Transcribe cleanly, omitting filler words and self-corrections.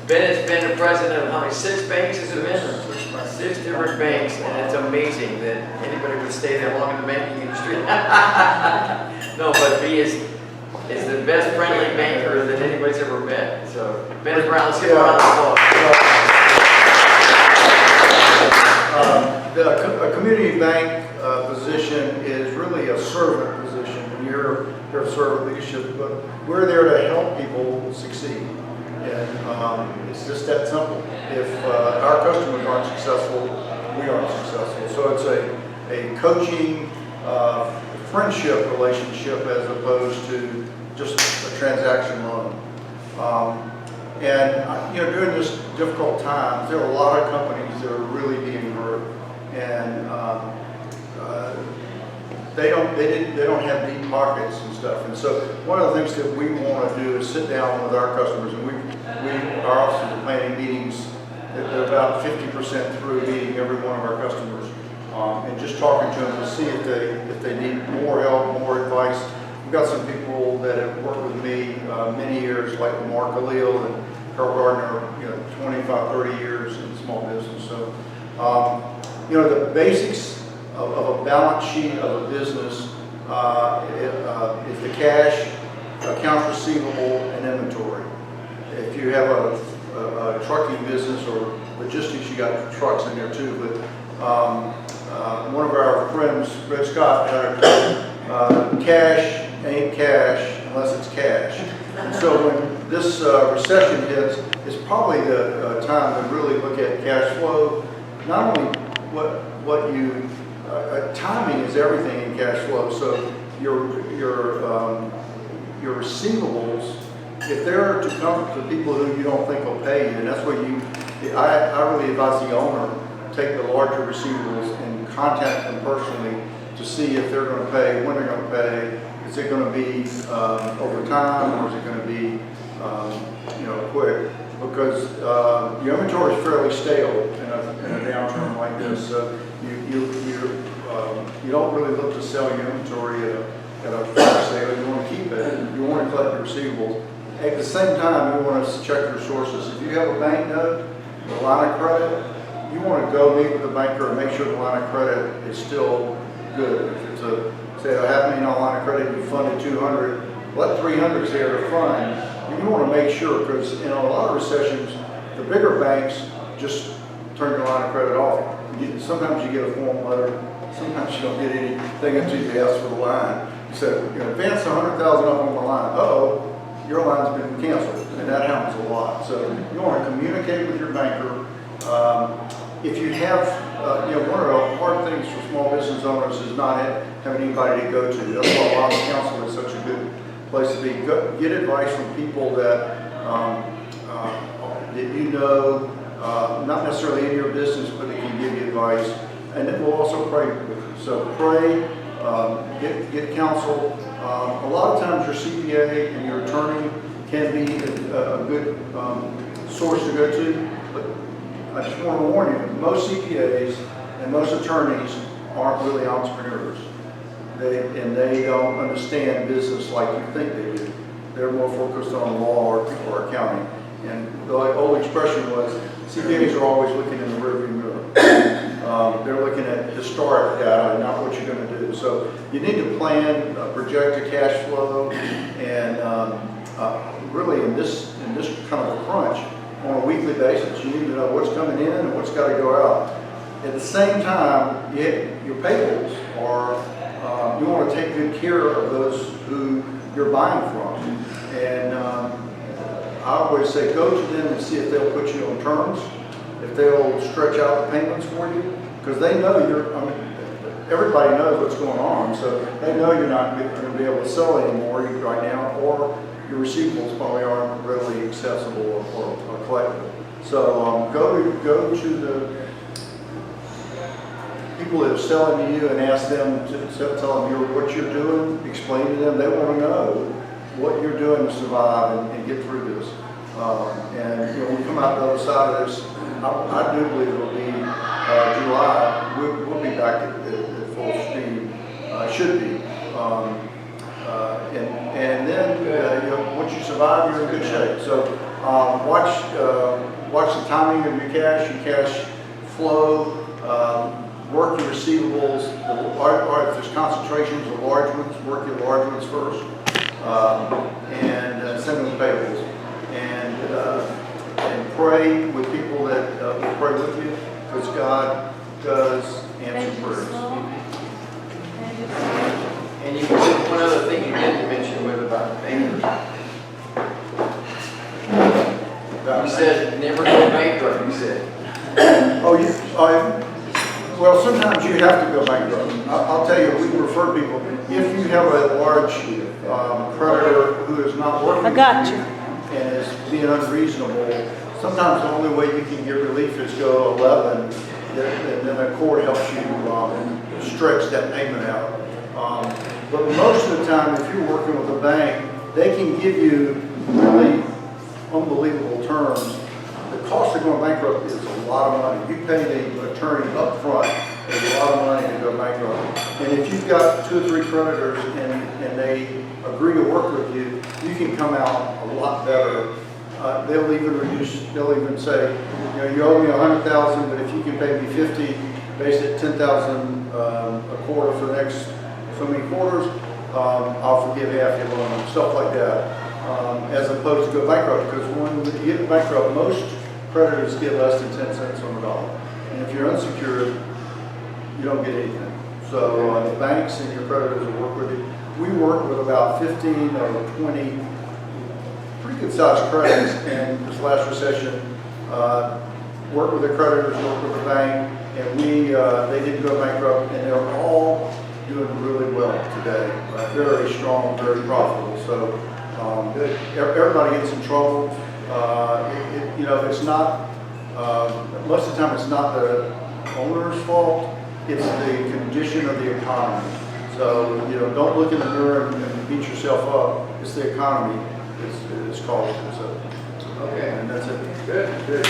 Bennett's been the president of how many, 6 banks has it been? 6 different banks, and it's amazing that anybody would stay that long in the banking industry. No, but he is the best friendly banker that anybody's ever met. So, Bennett Brown, let's give him a round of applause. A community bank position is really a servant position. And you're a servant leadership, but we're there to help people succeed. And it's just that simple. If our customers aren't successful, we aren't successful. So it's a coaching, friendship relationship as opposed to just a transaction loan. And during this difficult time, there are a lot of companies that are really being hurt, and they don't have deep pockets and stuff. And so one of the things that we want to do is sit down with our customers, and our offices are planning meetings. They're about 50% through meeting every one of our customers, and just talking to them to see if they need more help, more advice. We've got some people that have worked with me many years, like Mark Khalil and Carl Gardner, 25, 30 years in small business. So, the basics of a balance sheet of a business is the cash, accounts receivable, and inventory. If you have a trucking business or logistics, you got trucks in there too. But one of our friends, Red Scott, had a cash ain't cash unless it's cash. And so when this recession hits, it's probably the time to really look at cash flow. Not only what you timing is everything in cash flow. So your receivables, if they're to come to people who you don't think will pay you, and that's what I really advise the owner take the larger receivables and contact them personally to see if they're going to pay, when they're going to pay. Is it going to be over time, or is it going to be quick? Because your inventory is fairly stale in a downturn like this. So you don't really look to sell your inventory at a fire sale. You want to keep it. You want to collect your receivables. At the same time, you want to check your sources. If you have a bank note, a line of credit, you want to go meet with the banker and make sure the line of credit is still good. If it's a $500,000 line of credit, you funded 200, let 300 is there to fund. You want to make sure, because in a lot of recessions, the bigger banks just turn your line of credit off. Sometimes you get a form letter, sometimes you don't get anything until you ask for the line. You said, advance $100,000 up on the line. Uh-oh, your line's been canceled, and that happens a lot. So you want to communicate with your banker. If you have, one of the hard things for small business owners is not having anybody to go to. That's why a lot of counsel is such a good place to be. Get advice from people that not necessarily in your business, but they can give you advice, and then we'll also pray with you. So pray, get counsel. A lot of times your CPA and your attorney can be a good source to go to, but I just want to warn you, most CPAs and most attorneys aren't really entrepreneurs. They don't understand business like you think they do. They're more focused on law or accounting. And the old expression was, CPAs are always looking in the rearview mirror. They're looking at historic data, not what you're going to do. So you need to plan, project a cash flow, and really in this kind of a crunch, on a weekly basis, you need to know what's coming in and what's got to go out. At the same time, your payables are, you want to take good care of those who you're buying from. And I always say, go to them and see if they'll put you on terms, if they'll stretch out the payments for you, because they know everybody knows what's going on, so they know you're not going to be able to sell anymore right now, or your receivables probably aren't readily accessible or collectible. So go to the people that are selling to you and ask them to tell them what you're doing, explain to them. They want to know what you're doing to survive and get through this. And when we come out the other side of this, I do believe it'll be July. We'll be back at full speed. Should be. And then once you survive, you're in good shape. So Watch the timing of your cash flow, work your receivables, or if there's concentrations of large ones, work your large ones first, and send them payables. And pray with people that will pray with you, because God does answer prayers. And you said one other thing you didn't mention was about bankers. You said never go bankrupt, you said. Oh, well, sometimes you have to go bankrupt. I'll tell you, we refer people, if you have a large creditor who is not working I got you. and is being unreasonable, sometimes the only way you can get relief is go to 11, and then a court helps you stretch that payment out. But most of the time, if you're working with a bank, they can give you really unbelievable terms. The cost of going bankrupt is a lot of money. You pay the attorney up front, it's a lot of money to go bankrupt. And if you've got 2 or 3 creditors and they agree to work with you, you can come out a lot better. They'll even say, you know, you owe me $100,000, but if you can pay me 50, based at 10,000 a quarter for the next so many quarters, I'll forgive half your loan, stuff like that. As opposed to go bankrupt, because when you get bankrupt, most creditors get less than 10 cents on the dollar. And if you're unsecured, you don't get anything. So the banks and your creditors will work with you. We work with about 15 or 20 pretty good sized credits, and this last recession, worked with the creditors, worked with the bank, and they didn't go bankrupt, and they're all doing really well today. Very strong, very profitable. So everybody gets in trouble. You know, it's not, most of the time it's not the owner's fault, it's the condition of the economy. So, you know, don't look in the mirror and beat yourself up. It's the economy. It's caused it. So, Okay. and that's it. Good, good.